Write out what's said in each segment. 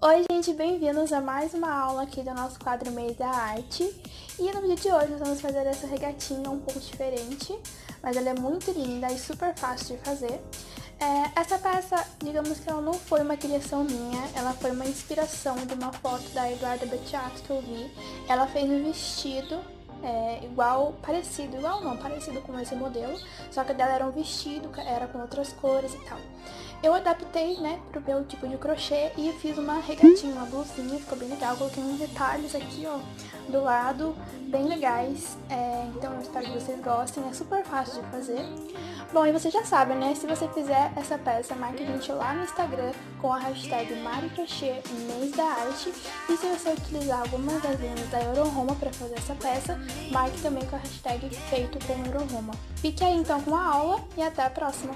Oi, gente, bem-vindos a mais uma aula aqui do nosso quadro Mês da Arte. E no vídeo de hoje nós vamos fazer essa regatinha um pouco diferente, mas ela é muito linda e super fácil de fazer. Essa peça, digamos que ela não foi uma criação minha, ela foi uma inspiração de uma foto da Eduarda Becciato que eu vi. Ela fez um vestido parecido com esse modelo, só que dela era um vestido, era com outras cores e tal. Eu adaptei, né, pro meu tipo de crochê e fiz uma regatinha, uma blusinha, ficou bem legal. Coloquei uns detalhes aqui, ó, do lado, bem legais. Então eu espero que vocês gostem, é super fácil de fazer. Bom, e você já sabe, né, se você fizer essa peça, marque a gente lá no Instagram com a hashtag MariCrochê Mês da Arte. E se você utilizar algumas das linhas da Euroroma para fazer essa peça, marque também com a hashtag Feito com Euroroma. Fique aí então com a aula e até a próxima!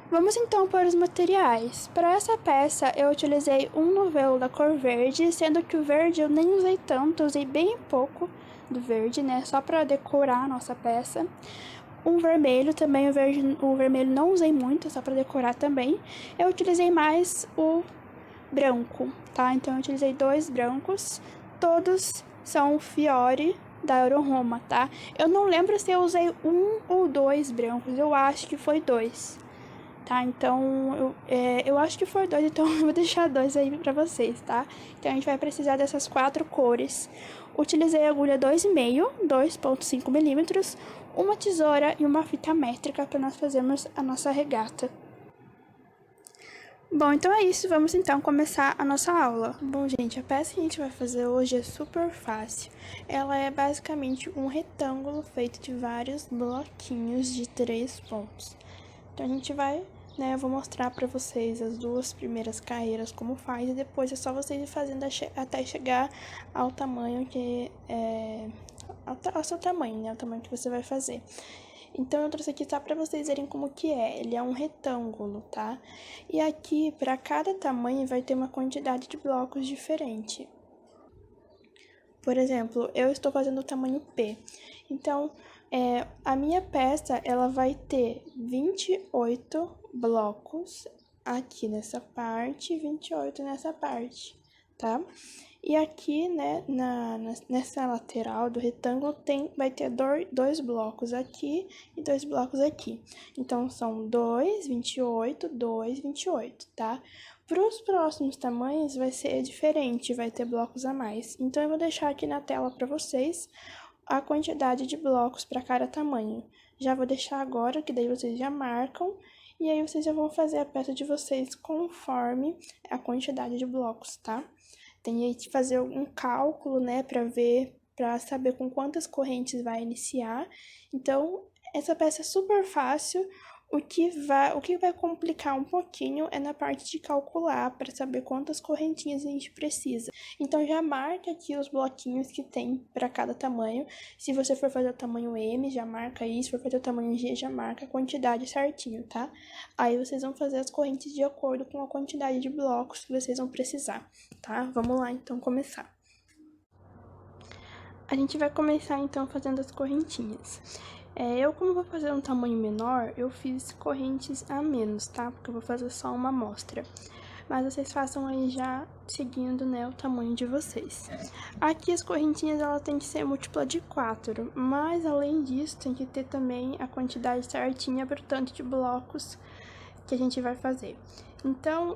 Vamos então para os materiais. Para essa peça eu utilizei um novelo da cor verde, sendo que o verde eu nem usei tanto, usei bem pouco do verde, né, só para decorar a nossa peça. Um vermelho também, o vermelho não usei muito, só para decorar também. Eu utilizei mais o branco, tá? Então eu utilizei 2 brancos, todos são Fiore da Euroroma, tá? Eu não lembro se eu usei 1 ou 2 brancos, eu acho que foi 2. Tá, então eu acho que foi 2, então eu vou deixar 2 aí pra vocês, tá? Então a gente vai precisar dessas 4 cores. Utilizei agulha 2,5, 2,5 milímetros, uma tesoura e uma fita métrica para nós fazermos a nossa regata. Bom, então é isso, vamos então começar a nossa aula. Bom, gente, a peça que a gente vai fazer hoje é super fácil. Ela é basicamente um retângulo feito de vários bloquinhos de 3 pontos. Então a gente vai, né, eu vou mostrar pra vocês as 2 primeiras carreiras como faz, e depois é só vocês ir fazendo até chegar ao tamanho que ao seu tamanho, né, o tamanho que você vai fazer. Então eu trouxe aqui só pra vocês verem como que é, ele é um retângulo, tá? E aqui, pra cada tamanho, vai ter uma quantidade de blocos diferente. Por exemplo, eu estou fazendo o tamanho P, então a minha peça, ela vai ter 28 blocos aqui nessa parte, 28 nessa parte, tá? E aqui, né, nessa lateral do retângulo vai ter 2 blocos aqui e 2 blocos aqui. Então, são 2, 28, 2, 28, tá? Para os próximos tamanhos vai ser diferente, vai ter blocos a mais. Então, eu vou deixar aqui na tela para vocês a quantidade de blocos para cada tamanho. Já vou deixar agora, que daí vocês já marcam, e aí vocês já vão fazer a peça de vocês conforme a quantidade de blocos, tá? Tem aí que fazer um cálculo, né, para saber com quantas correntes vai iniciar. Então, essa peça é super fácil. O que vai complicar um pouquinho é na parte de calcular, para saber quantas correntinhas a gente precisa. Então, já marca aqui os bloquinhos que tem para cada tamanho. Se você for fazer o tamanho M, já marca aí. Se for fazer o tamanho G, já marca a quantidade certinho, tá? Aí, vocês vão fazer as correntes de acordo com a quantidade de blocos que vocês vão precisar, tá? Vamos lá, então, começar. A gente vai começar, então, fazendo as correntinhas. Eu, como vou fazer um tamanho menor, eu fiz correntes a menos, tá? Porque eu vou fazer só uma amostra. Mas vocês façam aí já seguindo, né, o tamanho de vocês. Aqui as correntinhas, ela tem que ser múltipla de 4, mas além disso, tem que ter também a quantidade certinha pro tanto de blocos que a gente vai fazer. Então,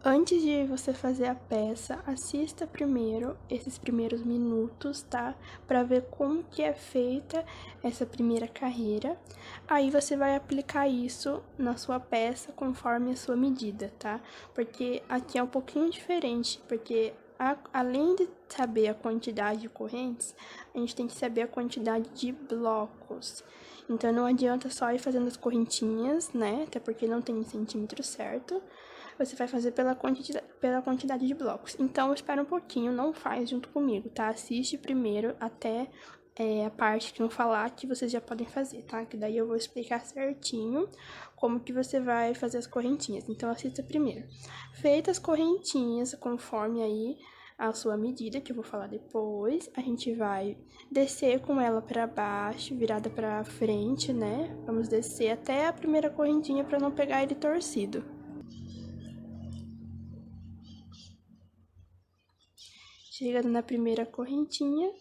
antes de você fazer a peça, assista primeiro esses primeiros minutos, tá? Pra ver como que é feita essa primeira carreira. Aí você vai aplicar isso na sua peça conforme a sua medida, tá? Porque aqui é um pouquinho diferente, porque além de saber a quantidade de correntes, a gente tem que saber a quantidade de blocos. Então, não adianta só ir fazendo as correntinhas, né? Até porque não tem centímetro certo. Você vai fazer pela quantidade de blocos. Então, espera um pouquinho, não faz junto comigo, tá? Assiste primeiro até a parte que eu falar que vocês já podem fazer, tá? Que daí eu vou explicar certinho como que você vai fazer as correntinhas. Então, assista primeiro. Feitas as correntinhas, conforme aí a sua medida, que eu vou falar depois. A gente vai descer com ela para baixo, virada para frente, né? Vamos descer até a primeira correntinha para não pegar ele torcido. Chegando na primeira correntinha,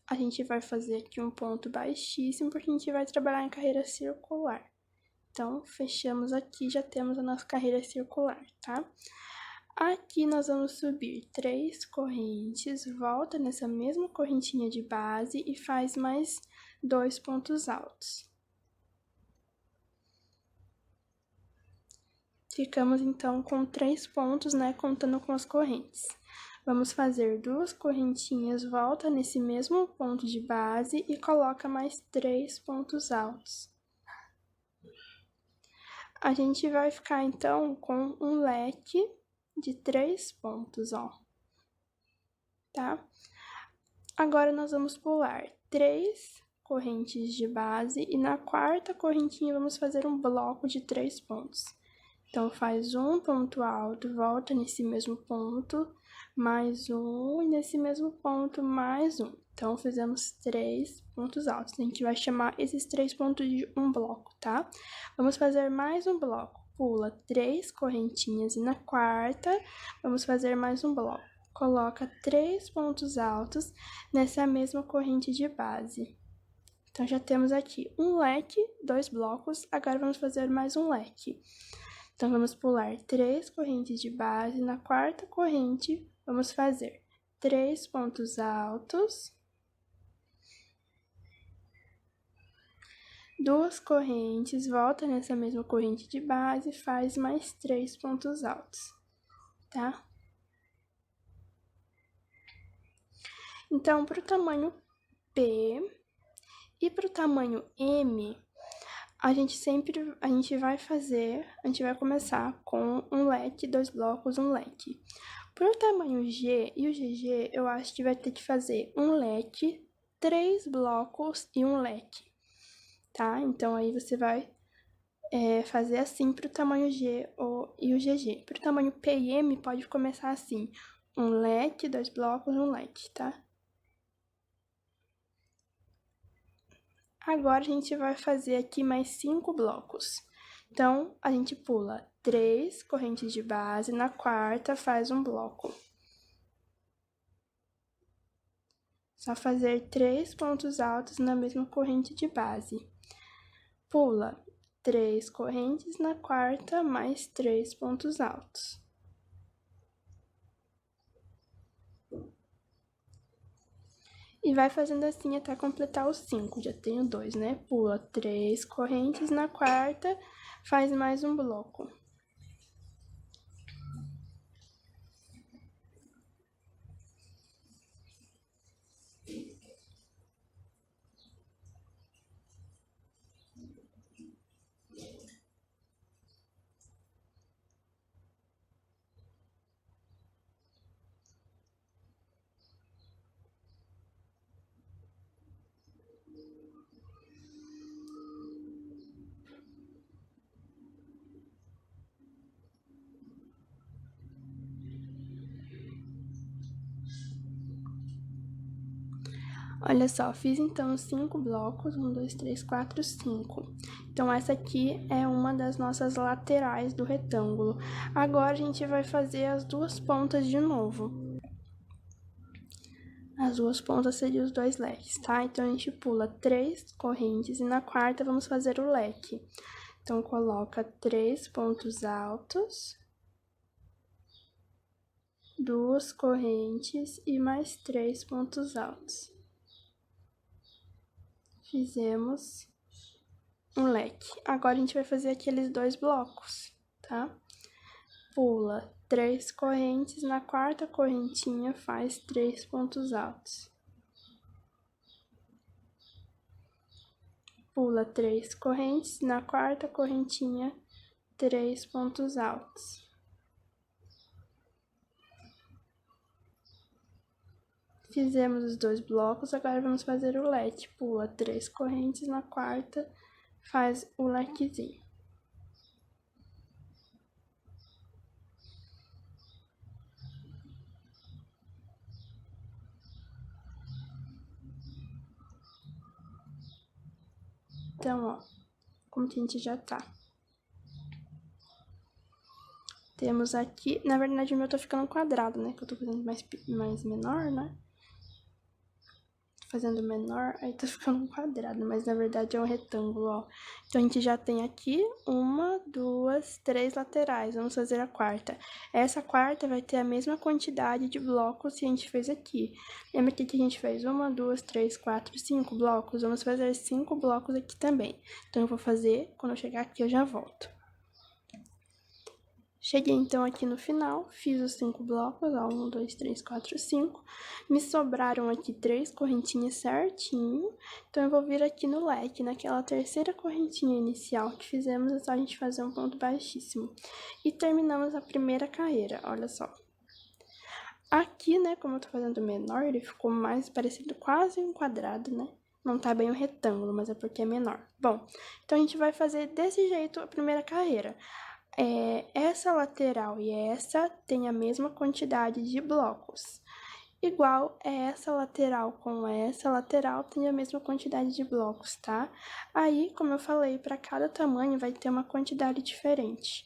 a gente vai fazer aqui um ponto baixíssimo, porque a gente vai trabalhar em carreira circular. Então, fechamos aqui, já temos a nossa carreira circular, tá? Aqui nós vamos subir 3 correntes, volta nessa mesma correntinha de base e faz mais 2 pontos altos. Ficamos, então, com 3 pontos, né, contando com as correntes. Vamos fazer 2 correntinhas, volta nesse mesmo ponto de base e coloca mais 3 pontos altos. A gente vai ficar, então, com um leque de 3 pontos, ó. Tá? Agora, nós vamos pular 3 correntes de base e na quarta correntinha vamos fazer um bloco de 3 pontos. Então, faz um ponto alto, volta nesse mesmo ponto, mais um, e nesse mesmo ponto, mais um. Então, fizemos 3 pontos altos. A gente vai chamar esses 3 pontos de um bloco, tá? Vamos fazer mais um bloco. Pula 3 correntinhas e na quarta, vamos fazer mais um bloco. Coloca 3 pontos altos nessa mesma corrente de base. Então, já temos aqui um leque, 2 blocos, agora vamos fazer mais um leque. Então, vamos pular 3 correntes de base, na quarta corrente, vamos fazer 3 pontos altos, 2 correntes, volta nessa mesma corrente de base, faz mais 3 pontos altos, tá? Então, para o tamanho P e para o tamanho M, a gente vai começar com um leque, 2 blocos, um leque. Para o tamanho G e o GG, eu acho que vai ter que fazer um leque, 3 blocos e um leque, tá? Então, aí você vai fazer assim para o tamanho G e o GG. Para o tamanho P e M, pode começar assim, um leque, 2 blocos, um leque, tá? Agora, a gente vai fazer aqui mais 5 blocos. Então, a gente pula 3 correntes de base, na quarta faz um bloco. Só fazer 3 pontos altos na mesma corrente de base. Pula 3 correntes, na quarta mais 3 pontos altos. E vai fazendo assim até completar os 5, já tenho 2, né? Pula 3 correntes, na quarta faz mais um bloco. Olha só, fiz então 5 blocos, 1, 2, 3, 4, 5. Então, essa aqui é uma das nossas laterais do retângulo. Agora, a gente vai fazer as duas pontas de novo. As duas pontas seriam os 2 leques, tá? Então, a gente pula 3 correntes e na quarta vamos fazer o leque. Então, coloca 3 pontos altos, 2 correntes e mais 3 pontos altos. Fizemos um leque. Agora, a gente vai fazer aqueles 2 blocos, tá? Pula 3 correntes, na quarta correntinha faz 3 pontos altos. Pula 3 correntes, na quarta correntinha 3 pontos altos. Fizemos os 2 blocos, agora vamos fazer o leque. Pula 3 correntes, na quarta faz o lequezinho. Então, ó, como que a gente já tá. Temos aqui, na verdade o meu tá ficando quadrado, né? Que eu tô fazendo mais menor, né? Fazendo menor, aí tá ficando um quadrado, mas na verdade é um retângulo, ó. Então a gente já tem aqui 1, 2, 3 laterais, vamos fazer a quarta. Essa quarta vai ter a mesma quantidade de blocos que a gente fez aqui. Lembra que a gente fez 1, 2, 3, 4, 5 blocos? Vamos fazer 5 blocos aqui também. Então eu vou fazer, quando eu chegar aqui eu já volto. Cheguei então aqui no final, fiz os 5 blocos, ó, 1, 2, 3, 4, 5. Me sobraram aqui 3 correntinhas certinho, então eu vou vir aqui no leque, naquela terceira correntinha inicial que fizemos, é só a gente fazer um ponto baixíssimo. E terminamos a primeira carreira, olha só. Aqui, né, como eu tô fazendo menor, ele ficou mais parecido quase um quadrado, né? Não tá bem um retângulo, mas é porque é menor. Bom, então a gente vai fazer desse jeito a primeira carreira. Essa lateral e essa tem a mesma quantidade de blocos. Igual essa lateral com essa lateral tem a mesma quantidade de blocos, tá? Aí, como eu falei, para cada tamanho vai ter uma quantidade diferente.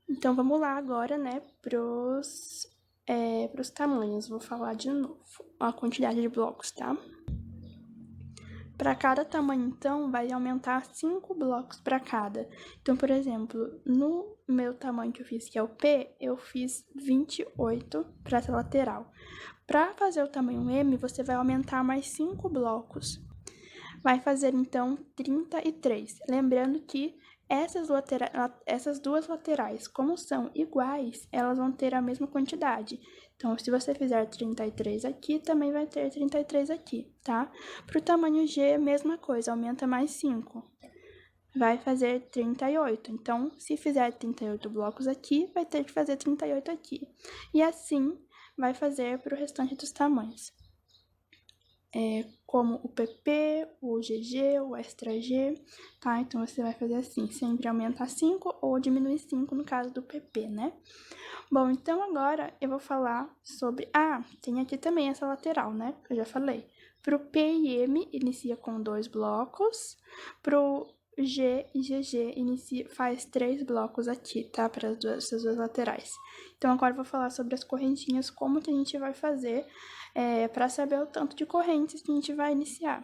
Então, vamos lá agora, né, pros tamanhos. Vou falar de novo a quantidade de blocos, tá? Para cada tamanho, então, vai aumentar 5 blocos para cada. Então, por exemplo, no meu tamanho que eu fiz, que é o P, eu fiz 28 para essa lateral. Para fazer o tamanho M, você vai aumentar mais 5 blocos. Vai fazer, então, 33. Lembrando que essas duas laterais, como são iguais, elas vão ter a mesma quantidade. Então, se você fizer 33 aqui, também vai ter 33 aqui, tá? Para o tamanho G, mesma coisa, aumenta mais 5. Vai fazer 38. Então, se fizer 38 blocos aqui, vai ter que fazer 38 aqui. E assim, vai fazer para o restante dos tamanhos. Como o PP, o GG, o Extra G, tá? Então, você vai fazer assim, sempre aumentar 5 ou diminuir 5 no caso do PP, né? Bom, então agora eu vou falar sobre... tem aqui também essa lateral, né? Eu já falei. Pro P e M, inicia com 2 blocos. Pro G e GG, faz 3 blocos aqui, tá? Para essas duas laterais. Então, agora eu vou falar sobre as correntinhas, como que a gente vai fazer para saber o tanto de correntes que a gente vai iniciar.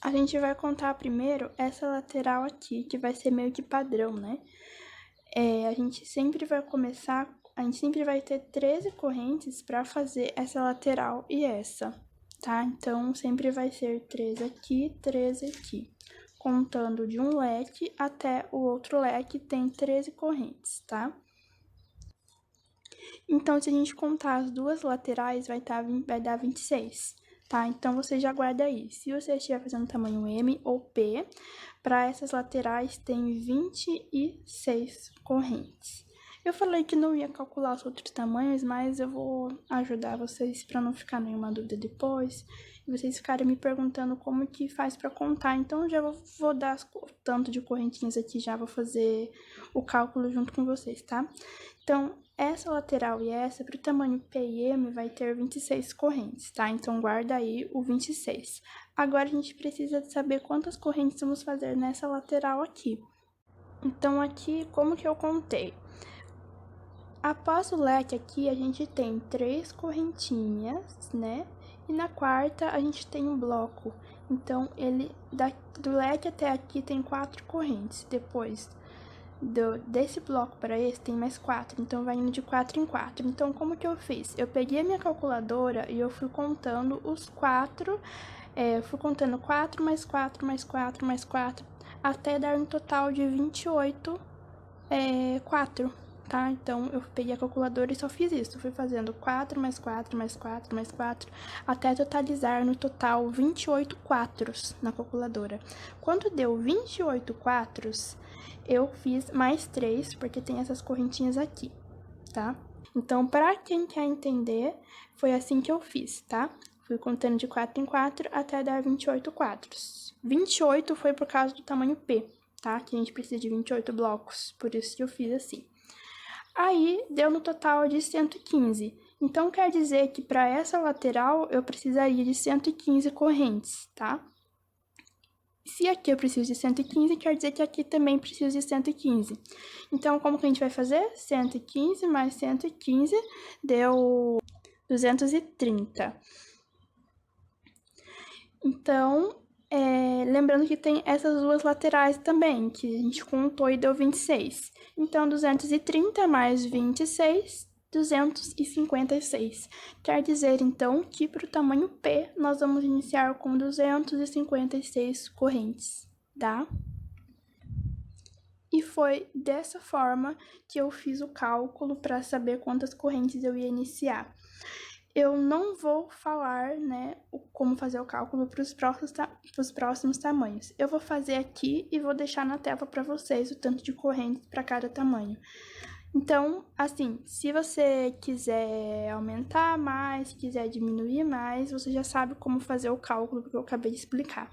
A gente vai contar primeiro essa lateral aqui, que vai ser meio que padrão, né? A gente sempre vai ter 13 correntes para fazer essa lateral e essa, tá? Então, sempre vai ser 13 aqui, 13 aqui. Contando de um leque até o outro leque tem 13 correntes, tá? Então, se a gente contar as duas laterais, vai dar 26, tá? Então, você já guarda aí. Se você estiver fazendo tamanho M ou P, para essas laterais tem 26 correntes. Eu falei que não ia calcular os outros tamanhos, mas eu vou ajudar vocês para não ficar nenhuma dúvida depois. E vocês ficarem me perguntando como que faz para contar. Então, já vou dar o tanto de correntinhas aqui, já vou fazer o cálculo junto com vocês, tá? Então, essa lateral e essa, para o tamanho P e M, vai ter 26 correntes, tá? Então, guarda aí o 26. Agora, a gente precisa saber quantas correntes vamos fazer nessa lateral aqui. Então, aqui, como que eu contei? Após o leque aqui, a gente tem 3 correntinhas, né? E na quarta, a gente tem um bloco. Então, do leque até aqui tem 4 correntes. Depois, desse bloco para esse, tem mais 4. Então, vai indo de 4 em 4. Então, como que eu fiz? Eu peguei a minha calculadora e eu fui contando os 4. Fui contando 4 mais 4 mais 4 mais 4, até dar um total de 28, 4. Tá? Então, eu peguei a calculadora e só fiz isso. Fui fazendo 4 mais 4 mais 4 mais 4, até totalizar no total 28 quatros na calculadora. Quando deu 28 quatros, eu fiz mais 3, porque tem essas correntinhas aqui, tá? Então, para quem quer entender, foi assim que eu fiz, tá? Fui contando de 4 em 4 até dar 28 quatros. 28 foi por causa do tamanho P, tá? Que a gente precisa de 28 blocos, por isso que eu fiz assim. Aí, deu no total de 115. Então, quer dizer que para essa lateral, eu precisaria de 115 correntes, tá? Se aqui eu preciso de 115, quer dizer que aqui também preciso de 115. Então, como que a gente vai fazer? 115 mais 115 deu 230. Então, lembrando que tem essas duas laterais também, que a gente contou e deu 26. Então, 230 mais 26, 256. Quer dizer, então, que para o tamanho P, nós vamos iniciar com 256 correntes, tá? E foi dessa forma que eu fiz o cálculo para saber quantas correntes eu ia iniciar. Eu não vou falar, né, como fazer o cálculo para os próximos tamanhos. Eu vou fazer aqui e vou deixar na tela para vocês o tanto de correntes para cada tamanho. Então, assim, se você quiser aumentar mais, quiser diminuir mais, você já sabe como fazer o cálculo que eu acabei de explicar.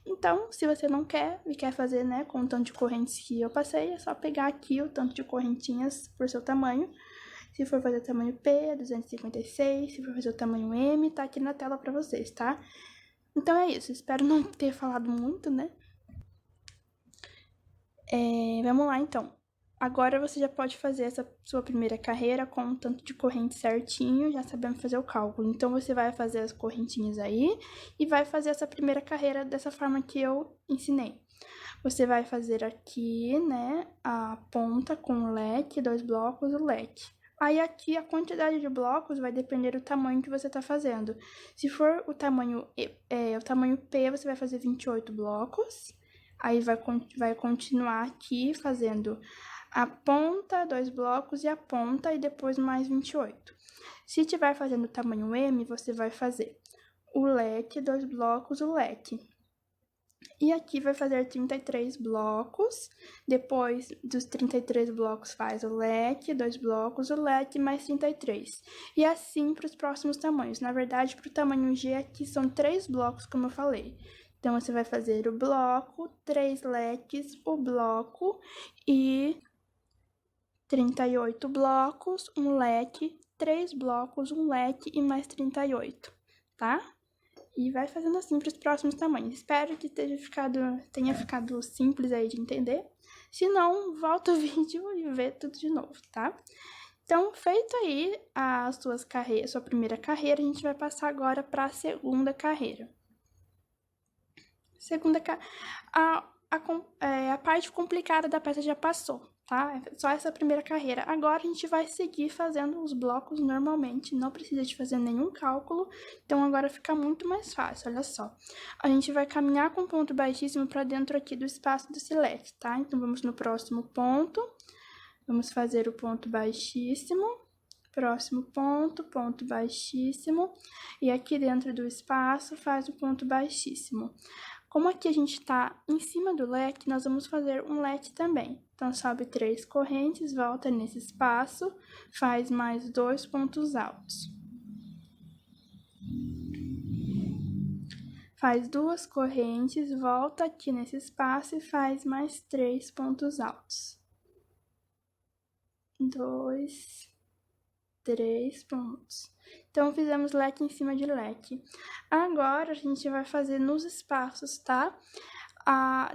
Então, se você não quer e quer fazer, né, com o tanto de correntes que eu passei, é só pegar aqui o tanto de correntinhas por seu tamanho. Se for fazer o tamanho P, 256. Se for fazer o tamanho M, tá aqui na tela pra vocês, tá? Então é isso. Espero não ter falado muito, né? Vamos lá, então. Agora você já pode fazer essa sua primeira carreira com o tanto de corrente certinho, já sabendo fazer o cálculo. Então, você vai fazer as correntinhas aí e vai fazer essa primeira carreira dessa forma que eu ensinei. Você vai fazer aqui, né, a ponta com o leque, 2 blocos, o leque. Aí aqui a quantidade de blocos vai depender do tamanho que você tá fazendo. Se for o tamanho P, você vai fazer 28 blocos. Aí vai continuar aqui fazendo a ponta, 2 blocos e a ponta e depois mais 28. Se estiver fazendo o tamanho M, você vai fazer o leque, 2 blocos, o leque. E aqui vai fazer 33 blocos, depois dos 33 blocos faz o leque, 2 blocos, o leque, mais 33. E assim para os próximos tamanhos. Na verdade, para o tamanho G aqui são 3 blocos, como eu falei. Então, você vai fazer o bloco, 3 leques, o bloco e 38 blocos, um leque, 3 blocos, um leque e mais 38, tá? E vai fazendo assim para os próximos tamanhos. Espero que tenha ficado simples aí de entender. Se não, volta o vídeo e vê tudo de novo, tá? Então, feito aí a sua primeira carreira, a gente vai passar agora para a segunda carreira. A parte complicada da peça já passou, tá? É só essa primeira carreira. Agora a gente vai seguir fazendo os blocos normalmente, não precisa de fazer nenhum cálculo, então agora fica muito mais fácil, olha só. A gente vai caminhar com ponto baixíssimo para dentro aqui do espaço do select, tá? Então vamos no próximo ponto, vamos fazer o ponto baixíssimo, próximo ponto, ponto baixíssimo, e aqui dentro do espaço faz o ponto baixíssimo. Como aqui a gente está em cima do leque, nós vamos fazer um leque também. Então, sobe 3 correntes, volta nesse espaço, faz mais 2 pontos altos. Faz 2 correntes, volta aqui nesse espaço e faz mais 3 pontos altos. 2, 3 pontos. Então, fizemos leque em cima de leque. Agora, a gente vai fazer nos espaços, tá?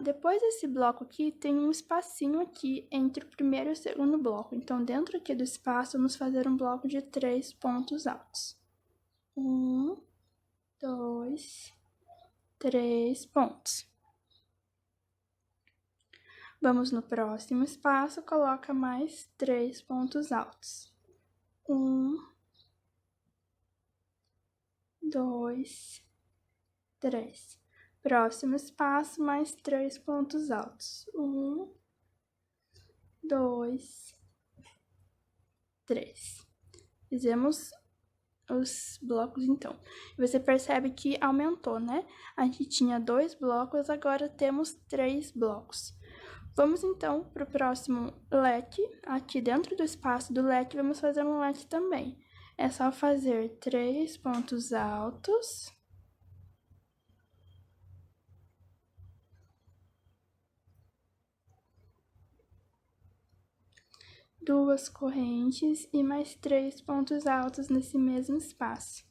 Depois desse bloco aqui, tem um espacinho aqui entre o primeiro e o segundo bloco. Então, dentro aqui do espaço, vamos fazer um bloco de 3 pontos altos. 1, 2, 3 pontos. Vamos no próximo espaço, coloca mais 3 pontos altos. 1, 2, 3. Próximo espaço, mais 3 pontos altos. 1, 2, 3. Fizemos os blocos, então. Você percebe que aumentou, né? A gente tinha 2 blocos, agora temos 3 blocos. Vamos, então, para o próximo leque. Aqui dentro do espaço do leque, vamos fazer um leque também. É só fazer 3 pontos altos. Duas correntes e mais 3 pontos altos nesse mesmo espaço.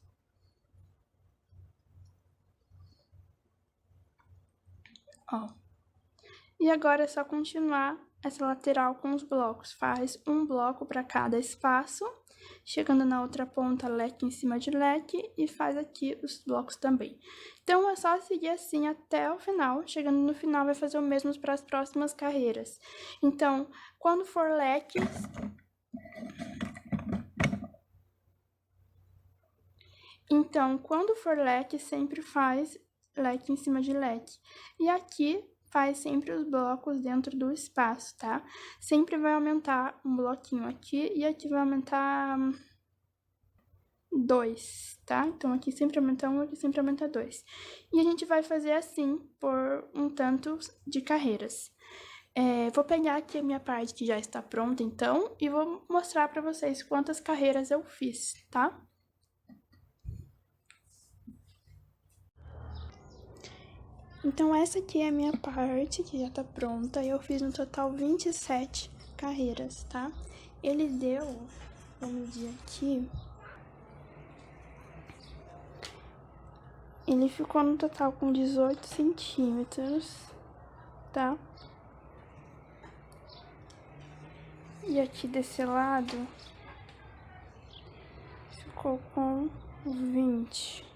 ó. E agora é só continuar essa lateral com os blocos. Faz um bloco para cada espaço, chegando na outra ponta, leque em cima de leque, e faz aqui os blocos também. Então, é só seguir assim até o final. Chegando no final, vai fazer o mesmo para as próximas carreiras. Então, quando for leques... Então, quando for leque, sempre faz leque em cima de leque. E aqui faz sempre os blocos dentro do espaço, tá? Sempre vai aumentar um bloquinho aqui e aqui vai aumentar 2, tá? Então, aqui sempre aumenta 1, aqui sempre aumenta 2. E a gente vai fazer assim por um tanto de carreiras. Vou pegar aqui a minha parte que já está pronta, então, e vou mostrar para vocês quantas carreiras eu fiz, tá? Então, essa aqui é a minha parte, que já tá pronta. Eu fiz no total 27 carreiras, tá? Ele deu, vamos medir aqui, ele ficou no total com 18 centímetros, tá? E aqui desse lado, ficou com 20.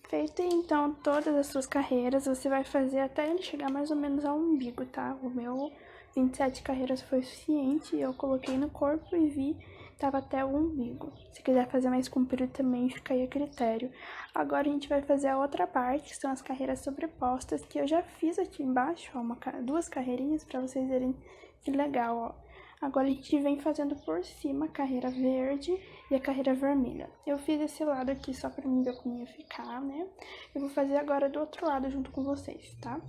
Feito então todas as suas carreiras, você vai fazer até ele chegar mais ou menos ao umbigo, tá? O meu 27 carreiras foi suficiente, eu coloquei no corpo e vi, tava até o umbigo. Se quiser fazer mais comprido também, fica aí a critério. Agora a gente vai fazer a outra parte, que são as carreiras sobrepostas, que eu já fiz aqui embaixo, ó, duas carreirinhas pra vocês verem que legal, ó. Agora a gente vem fazendo por cima a carreira verde e a carreira vermelha. Eu fiz esse lado aqui só pra mim ver como ia ficar, né? Eu vou fazer agora do outro lado junto com vocês, tá?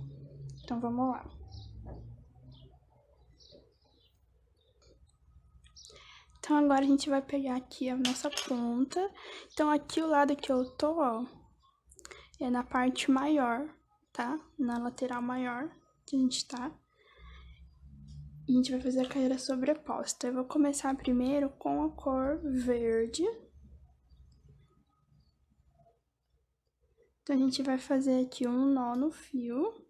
Então vamos lá. Então agora a gente vai pegar aqui a nossa ponta. Então aqui o lado que eu tô, ó, é na parte maior, tá? Na lateral maior que a gente tá. E a gente vai fazer a carreira sobreposta. Eu vou começar primeiro com a cor verde. Então, a gente vai fazer aqui um nó no fio.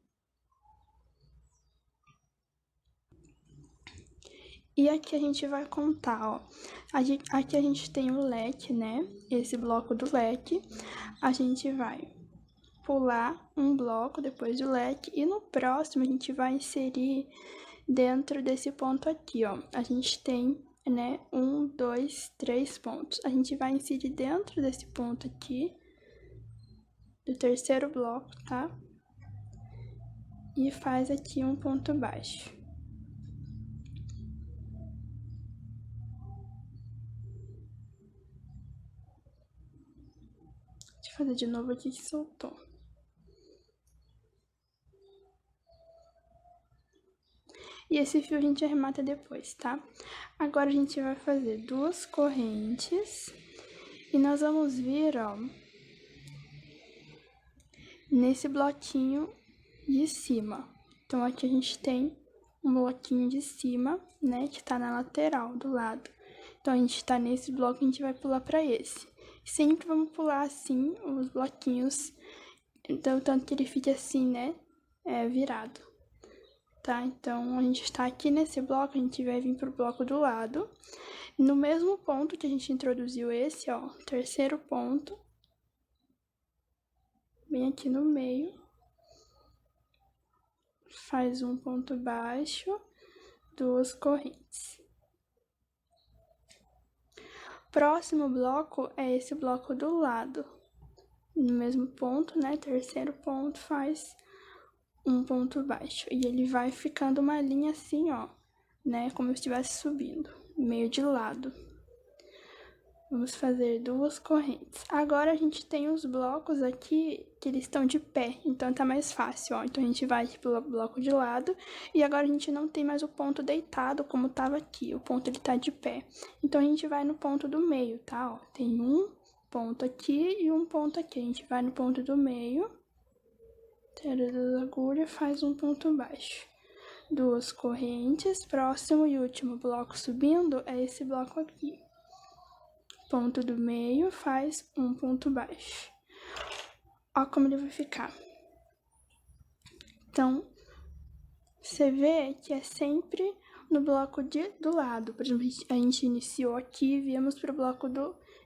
E aqui a gente vai contar, ó. Aqui a gente tem o leque, né? Esse bloco do leque. A gente vai pular um bloco depois do leque. E no próximo, a gente vai inserir dentro desse ponto aqui, ó. A gente tem, né, 1, 2, 3 pontos. A gente vai inserir dentro desse ponto aqui, do terceiro bloco, tá? E faz aqui um ponto baixo. Deixa eu fazer de novo aqui que soltou. E esse fio a gente arremata depois, tá? Agora a gente vai fazer duas correntes. E nós vamos vir, ó, nesse bloquinho de cima. Então, aqui a gente tem um bloquinho de cima, né, que tá na lateral do lado. Então, a gente tá nesse bloco, a gente vai pular pra esse. Sempre vamos pular assim os bloquinhos, então, tanto que ele fique assim, né, virado. Tá? Então, a gente tá aqui nesse bloco, a gente vai vir pro bloco do lado. No mesmo ponto que a gente introduziu esse, ó, terceiro ponto. Vem aqui no meio. Faz um ponto baixo, duas correntes. Próximo bloco é esse bloco do lado. No mesmo ponto, né, terceiro ponto, faz um ponto baixo. E ele vai ficando uma linha assim, ó, né, como se estivesse subindo, meio de lado. Vamos fazer duas correntes. Agora a gente tem os blocos aqui que eles estão de pé, então tá mais fácil, ó. Então a gente vai aqui pelo bloco de lado e agora a gente não tem mais o ponto deitado como tava aqui, o ponto ele tá de pé. Então a gente vai no ponto do meio, tá, ó. Tem um ponto aqui e um ponto aqui. A gente vai no ponto do meio, tira das agulhas, faz um ponto baixo. Duas correntes, próximo e último bloco subindo é esse bloco aqui. Ponto do meio, faz um ponto baixo. Ó como ele vai ficar. Então, você vê que é sempre no bloco do lado. Por exemplo, a gente iniciou aqui e viemos para o bloco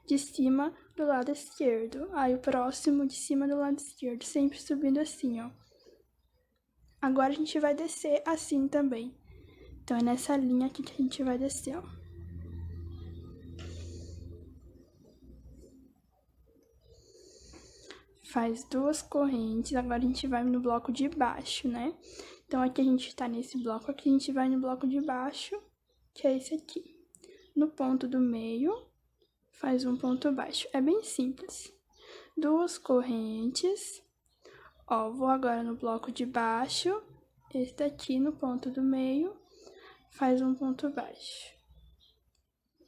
de cima do lado esquerdo. Aí o próximo de cima do lado esquerdo, sempre subindo assim, ó. Agora a gente vai descer assim também. Então é nessa linha aqui que a gente vai descer, ó. Faz 2 correntes, agora a gente vai no bloco de baixo, né? Então aqui a gente tá nesse bloco aqui, a gente vai no bloco de baixo, que é esse aqui. No ponto do meio, faz um ponto baixo. É bem simples. 2 correntes. Ó, vou agora no bloco de baixo, esse daqui no ponto do meio, faz um ponto baixo.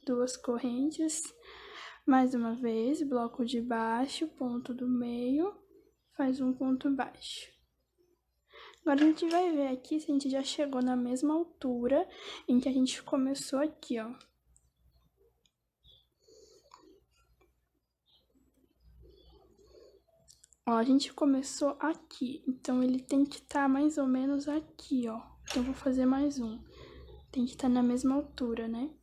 2 correntes. Mais uma vez, bloco de baixo, ponto do meio, faz um ponto baixo. Agora a gente vai ver aqui se a gente já chegou na mesma altura em que a gente começou aqui, ó. Ó, a gente começou aqui, então ele tem que estar mais ou menos aqui, ó. Então, eu vou fazer mais um. Tem que estar na mesma altura, né?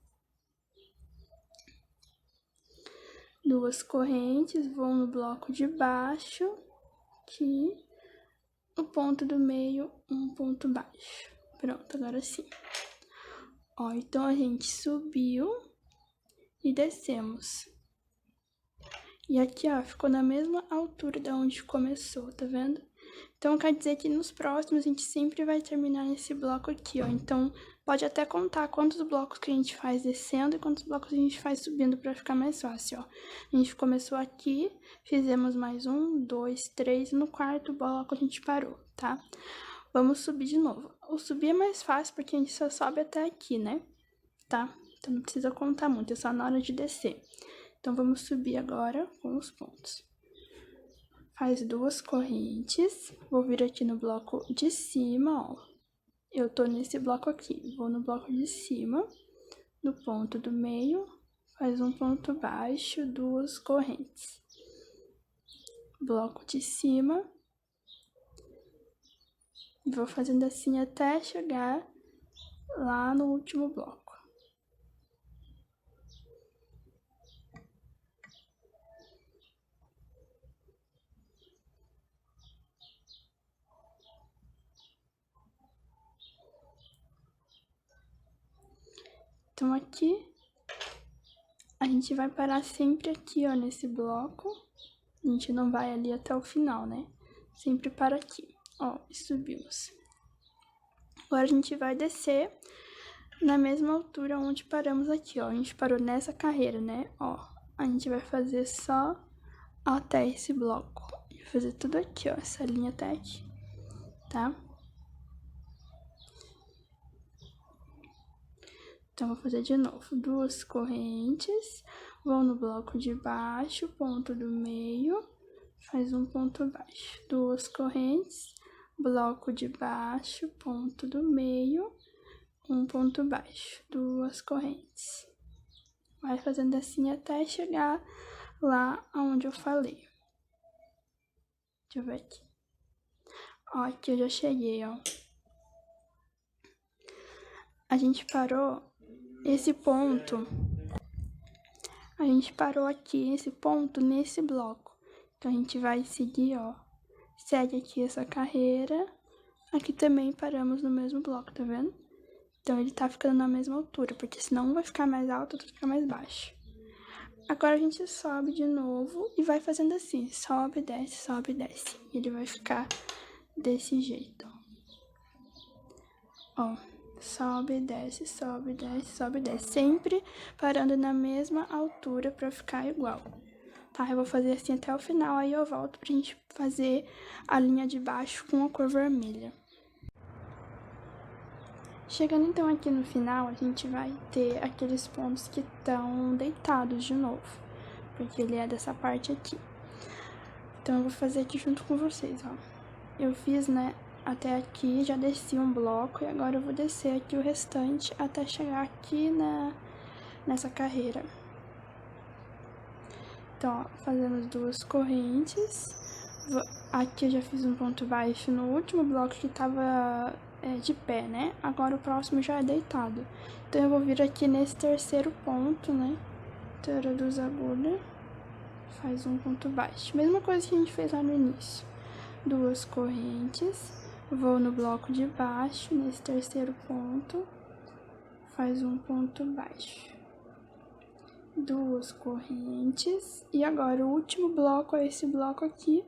2 correntes, vou no bloco de baixo, aqui, no ponto do meio, um ponto baixo. Pronto, agora sim. Ó, então a gente subiu e descemos. E aqui, ó, ficou na mesma altura de onde começou, tá vendo? Então, quer dizer que nos próximos a gente sempre vai terminar nesse bloco aqui, ó. Então, pode até contar quantos blocos que a gente faz descendo e quantos blocos a gente faz subindo pra ficar mais fácil, ó. A gente começou aqui, fizemos mais 1, 2, 3, e no quarto bloco a gente parou, tá? Vamos subir de novo. O subir é mais fácil porque a gente só sobe até aqui, né? Tá? Então, não precisa contar muito, é só na hora de descer. Então, vamos subir agora com os pontos. Faz 2 correntes, vou vir aqui no bloco de cima, ó. Eu tô nesse bloco aqui, vou no bloco de cima, no ponto do meio, faz um ponto baixo, 2 correntes. Bloco de cima, e vou fazendo assim até chegar lá no último bloco. Então, aqui, a gente vai parar sempre aqui, ó, nesse bloco. A gente não vai ali até o final, né? Sempre para aqui, ó, e subimos. Agora, a gente vai descer na mesma altura onde paramos aqui, ó. A gente parou nessa carreira, né? Ó, a gente vai fazer só até esse bloco. E fazer tudo aqui, ó, essa linha até aqui, tá? Então, vou fazer de novo. 2 correntes, vou no bloco de baixo, ponto do meio, faz um ponto baixo. 2 correntes, bloco de baixo, ponto do meio, um ponto baixo. 2 correntes. Vai fazendo assim até chegar lá onde eu falei. Deixa eu ver aqui. Ó, aqui eu já cheguei, ó. A gente parou esse ponto, a gente parou aqui esse ponto nesse bloco. Então, a gente vai seguir, ó, segue aqui essa carreira, aqui também paramos no mesmo bloco, tá vendo? Então, ele tá ficando na mesma altura, porque senão um vai ficar mais alto, outro vai ficar mais baixo. Agora, a gente sobe de novo e vai fazendo assim, sobe, desce, e ele vai ficar desse jeito, ó. Sobe, desce, sobe, desce, sobe, desce. Sempre parando na mesma altura pra ficar igual. Tá? Eu vou fazer assim até o final, aí eu volto pra gente fazer a linha de baixo com a cor vermelha. Chegando então aqui no final, a gente vai ter aqueles pontos que estão deitados de novo. Porque ele é dessa parte aqui. Então, eu vou fazer aqui junto com vocês, ó. Eu fiz, né, até aqui, já desci um bloco e agora eu vou descer aqui o restante até chegar aqui nessa carreira. Então, ó, fazendo 2 correntes, Aqui eu já fiz um ponto baixo no último bloco que tava de pé, né? Agora o próximo já é deitado. Então eu vou vir aqui nesse terceiro ponto, né? Introduz a agulha, faz um ponto baixo. Mesma coisa que a gente fez lá no início. 2 correntes, vou no bloco de baixo, nesse terceiro ponto, faz um ponto baixo. 2 correntes, e agora o último bloco é esse bloco aqui.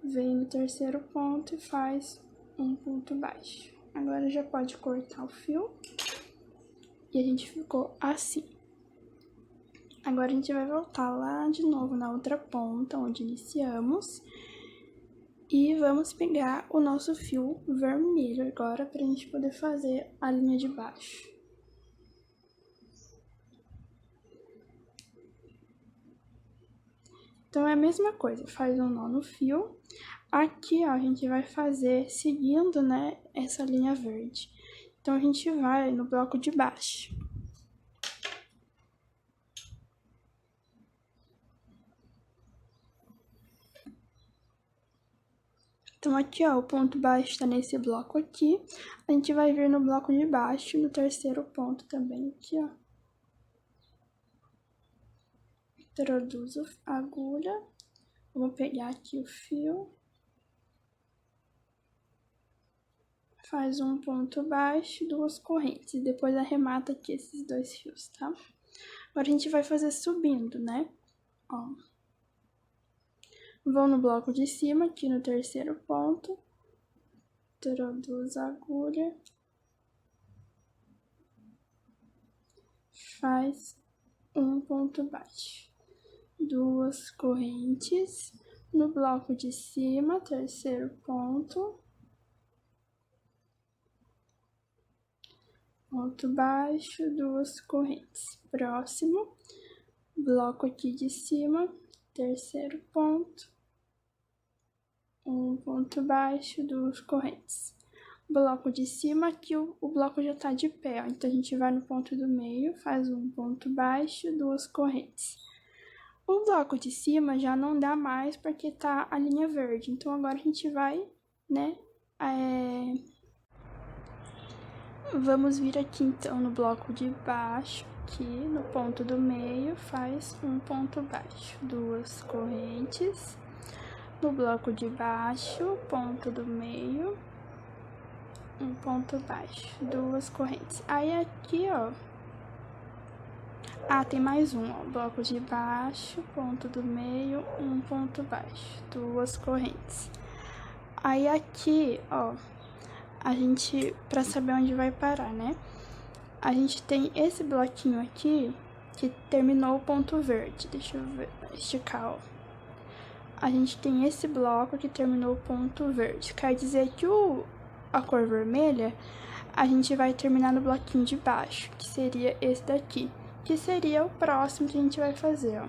Vem no terceiro ponto e faz um ponto baixo. Agora já pode cortar o fio. E a gente ficou assim. Agora a gente vai voltar lá de novo na outra ponta, onde iniciamos. E vamos pegar o nosso fio vermelho agora, pra gente poder fazer a linha de baixo. Então é a mesma coisa, faz um nó no fio. Aqui, ó, a gente vai fazer seguindo, né, essa linha verde. Então a gente vai no bloco de baixo. Então aqui, ó, o ponto baixo tá nesse bloco aqui. A gente vai vir no bloco de baixo, no terceiro ponto também, aqui, ó. Introduzo a agulha. Vou pegar aqui o fio. Faz um ponto baixo, 2 correntes. E depois arremata aqui esses 2 fios, tá? Agora a gente vai fazer subindo, né? Ó. Vou no bloco de cima, aqui no terceiro ponto. Introduz a agulha. Faz um ponto baixo. 2 correntes. No bloco de cima, terceiro ponto. Ponto baixo, 2 correntes. Próximo, bloco aqui de cima, terceiro ponto. Um ponto baixo, 2 correntes. Bloco de cima, aqui o bloco já tá de pé, ó. Então a gente vai no ponto do meio, faz um ponto baixo, 2 correntes. O bloco de cima já não dá mais porque tá a linha verde. Então agora a gente vai, né, vamos vir aqui então no bloco de baixo, aqui no ponto do meio, faz um ponto baixo, 2 correntes. No bloco de baixo, ponto do meio, um ponto baixo, 2 correntes. Aí aqui, ó, tem mais um, ó, bloco de baixo, ponto do meio, um ponto baixo, 2 correntes. Aí aqui, ó, a gente, pra saber onde vai parar, né? A gente tem esse bloquinho aqui, que terminou o ponto verde. Deixa eu ver, esticar, ó. A gente tem esse bloco que terminou o ponto verde. Quer dizer que a cor vermelha, a gente vai terminar no bloquinho de baixo, que seria esse daqui. Que seria o próximo que a gente vai fazer, ó.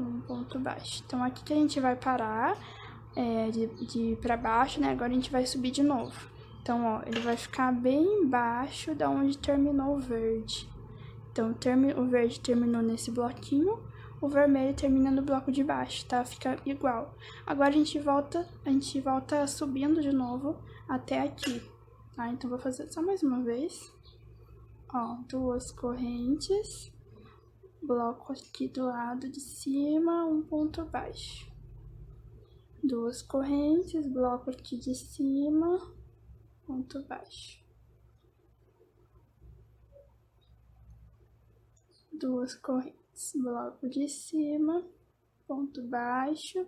Um ponto baixo. Então, aqui que a gente vai parar, de pra baixo, né? Agora a gente vai subir de novo. Então, ó, ele vai ficar bem embaixo da onde terminou o verde. Então, o verde terminou nesse bloquinho, o vermelho termina no bloco de baixo, tá? Fica igual. Agora a gente volta subindo de novo até aqui, tá? Então, vou fazer só mais uma vez. Ó, 2 correntes, bloco aqui do lado de cima, um ponto baixo. 2 correntes, bloco aqui de cima, ponto baixo. 2 correntes, bloco de cima, ponto baixo,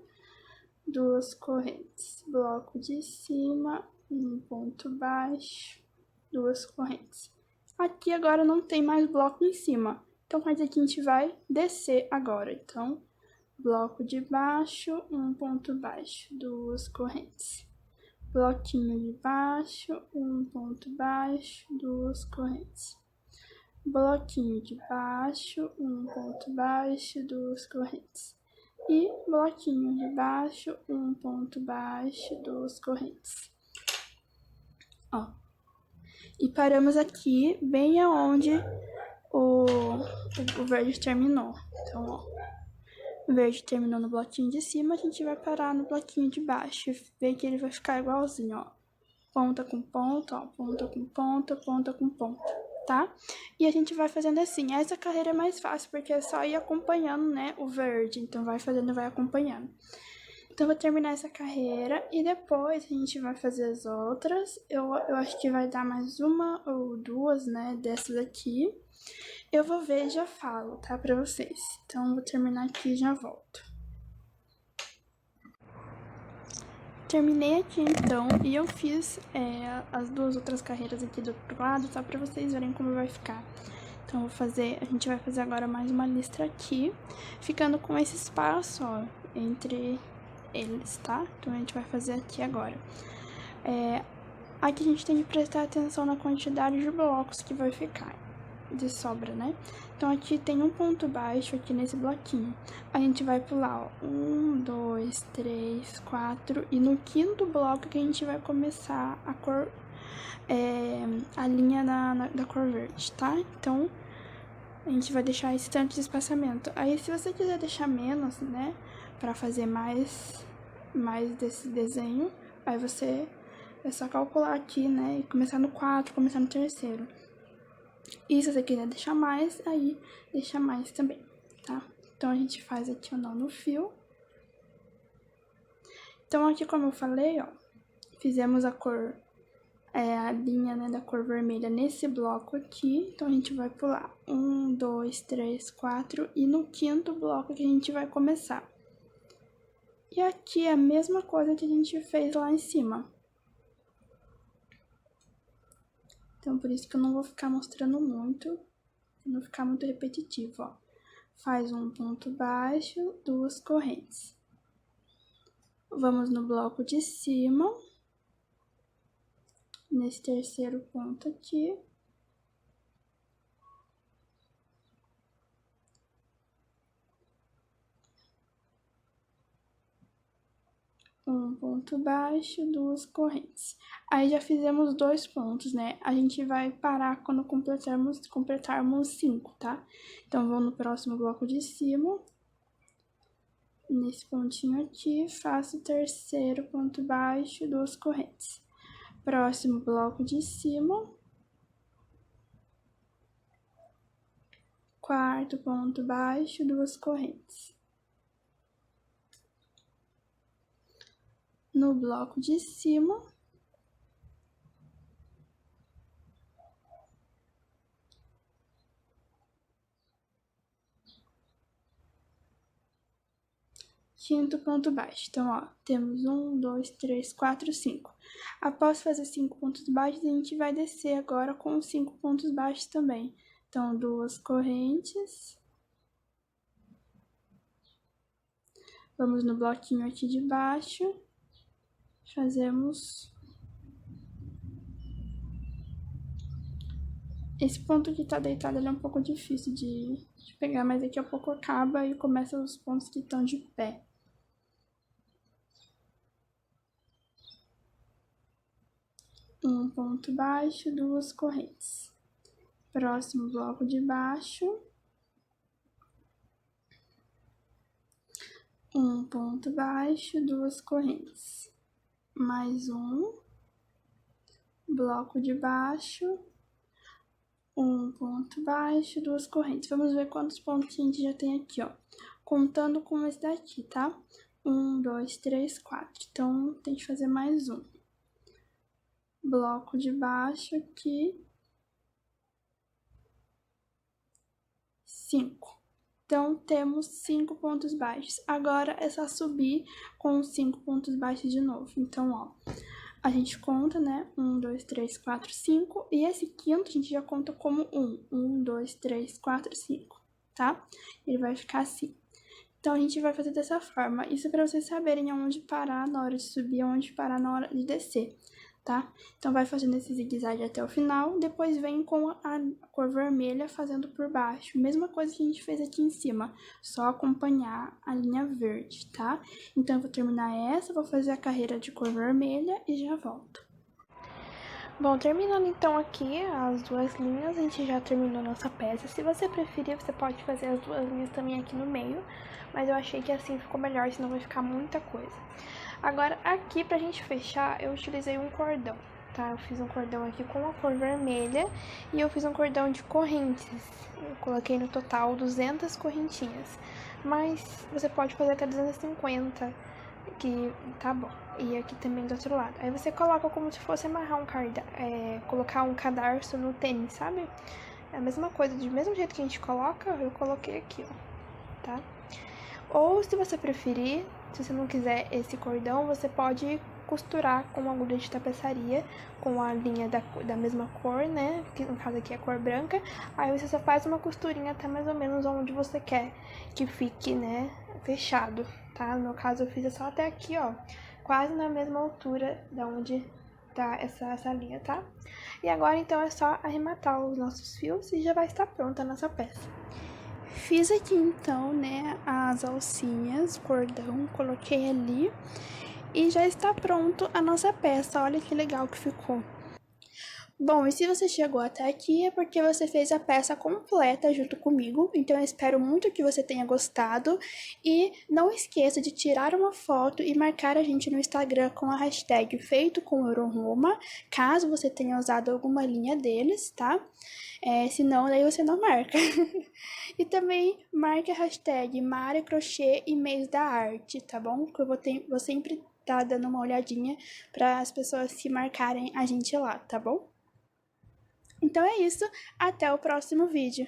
2 correntes, bloco de cima, um ponto baixo, 2 correntes. Aqui agora não tem mais bloco em cima, então quer dizer que a gente vai descer agora. Então, bloco de baixo, um ponto baixo, 2 correntes. Bloquinho de baixo, um ponto baixo, 2 correntes. Bloquinho de baixo, um ponto baixo, 2 correntes. E bloquinho de baixo, um ponto baixo, 2 correntes. Ó. E paramos aqui, bem aonde o verde terminou. Então, ó. verde terminou no bloquinho de cima, a gente vai parar no bloquinho de baixo. Ver que ele vai ficar igualzinho, ó. Ponta com ponta, ó. Ponta com ponta, ponta com ponta, tá? E a gente vai fazendo assim. Essa carreira é mais fácil, porque é só ir acompanhando, né, o verde. Então, vai fazendo e vai acompanhando. Então, vou terminar essa carreira e depois a gente vai fazer as outras. Eu acho que vai dar mais uma ou duas, né, dessas aqui. Eu vou ver e já falo, tá, pra vocês. Então, vou terminar aqui e já volto. Terminei aqui, então, e eu fiz as duas outras carreiras aqui do outro lado, só pra vocês verem como vai ficar. Então, a gente vai fazer agora mais uma listra aqui, ficando com esse espaço, ó, entre eles, tá? Então, a gente vai fazer aqui agora. Aqui a gente tem que prestar atenção na quantidade de blocos que vai ficar de sobra, né? Então, aqui tem um ponto baixo aqui nesse bloquinho. A gente vai pular, ó, 1, 2, 3, 4, e no quinto bloco que a gente vai começar a linha da cor verde, tá? Então, a gente vai deixar esse tanto de espaçamento. Aí, se você quiser deixar menos, né, pra fazer mais desse desenho, aí é só calcular aqui, né, e começar no 4, começar no terceiro. E se você quiser deixar mais, aí deixa mais também, tá? Então, a gente faz aqui o nó no fio. Então, aqui, como eu falei, ó, fizemos a linha, né, da cor vermelha nesse bloco aqui. Então, a gente vai pular 1, 2, 3, 4, e no quinto bloco que a gente vai começar. E aqui é a mesma coisa que a gente fez lá em cima. Então, por isso que eu não vou ficar mostrando muito, pra não ficar muito repetitivo, ó. Faz um ponto baixo, 2 correntes. Vamos no bloco de cima, nesse terceiro ponto aqui. Um ponto baixo, 2 correntes. Aí já fizemos 2 pontos, né? A gente vai parar quando completarmos 5, tá? Então, vou no próximo bloco de cima. Nesse pontinho aqui, faço o terceiro ponto baixo, 2 correntes. Próximo bloco de cima. Quarto ponto baixo, 2 correntes. No bloco de cima, quinto ponto baixo. Então, ó, temos 1, 2, 3, 4, 5. Após fazer 5 pontos baixos, a gente vai descer agora com 5 pontos baixos também. Então, 2 correntes. Vamos no bloquinho aqui de baixo. Fazemos... Esse ponto que tá deitado, ele é um pouco difícil de pegar, mas daqui a pouco acaba e começa os pontos que estão de pé. Um ponto baixo, 2 correntes. Próximo bloco de baixo. Um ponto baixo, 2 correntes. Mais um. Bloco de baixo. Um ponto baixo, 2 correntes. Vamos ver quantos pontos a gente já tem aqui, ó. Contando com esse daqui, tá? 1, 2, 3, 4. Então, tem que fazer mais um. Bloco de baixo aqui. 5. Então, temos 5 pontos baixos. Agora, é só subir com os 5 pontos baixos de novo. Então, ó, a gente conta, né? 1, 2, 3, 4, 5. E esse quinto a gente já conta como 1. 1, 2, 3, 4, 5, tá? Ele vai ficar assim. Então, a gente vai fazer dessa forma. Isso é pra vocês saberem aonde parar na hora de subir, aonde parar na hora de descer, tá? Então, vai fazendo esse zigue-zague até o final, depois vem com a cor vermelha fazendo por baixo. Mesma coisa que a gente fez aqui em cima, só acompanhar a linha verde, tá? Então, eu vou terminar essa, vou fazer a carreira de cor vermelha e já volto. Bom, terminando então aqui as duas linhas, a gente já terminou nossa peça. Se você preferir, você pode fazer as duas linhas também aqui no meio, mas eu achei que assim ficou melhor, senão vai ficar muita coisa. Agora, aqui pra gente fechar, eu utilizei um cordão, tá? Eu fiz um cordão aqui com a cor vermelha e eu fiz um cordão de correntes. Eu coloquei no total 200 correntinhas, mas você pode fazer até 250, que tá bom. E aqui também do outro lado. Aí você coloca como se fosse amarrar colocar um cadarço no tênis, sabe? É a mesma coisa, do mesmo jeito que a gente coloca, eu coloquei aqui, ó, tá? Ou se você preferir, se você não quiser esse cordão, você pode costurar com uma agulha de tapeçaria, com a linha da mesma cor, né? Que no caso aqui é a cor branca. Aí você só faz uma costurinha até mais ou menos onde você quer que fique, né? Fechado, tá? No meu caso eu fiz só até aqui, ó. Quase na mesma altura da onde tá essa linha, tá? E agora então é só arrematar os nossos fios e já vai estar pronta a nossa peça. Fiz aqui então, né, as alcinhas, cordão, coloquei ali e já está pronto a nossa peça. Olha que legal que ficou. Bom, e se você chegou até aqui é porque você fez a peça completa junto comigo, então eu espero muito que você tenha gostado e não esqueça de tirar uma foto e marcar a gente no Instagram com a hashtag feito com Euroroma, caso você tenha usado alguma linha deles, tá? Senão daí você não marca. E também marque a hashtag Mari Crochê e Mês da Arte, tá bom? Que vou sempre estar dando uma olhadinha para as pessoas se marcarem a gente lá, tá bom? Então é isso, até o próximo vídeo.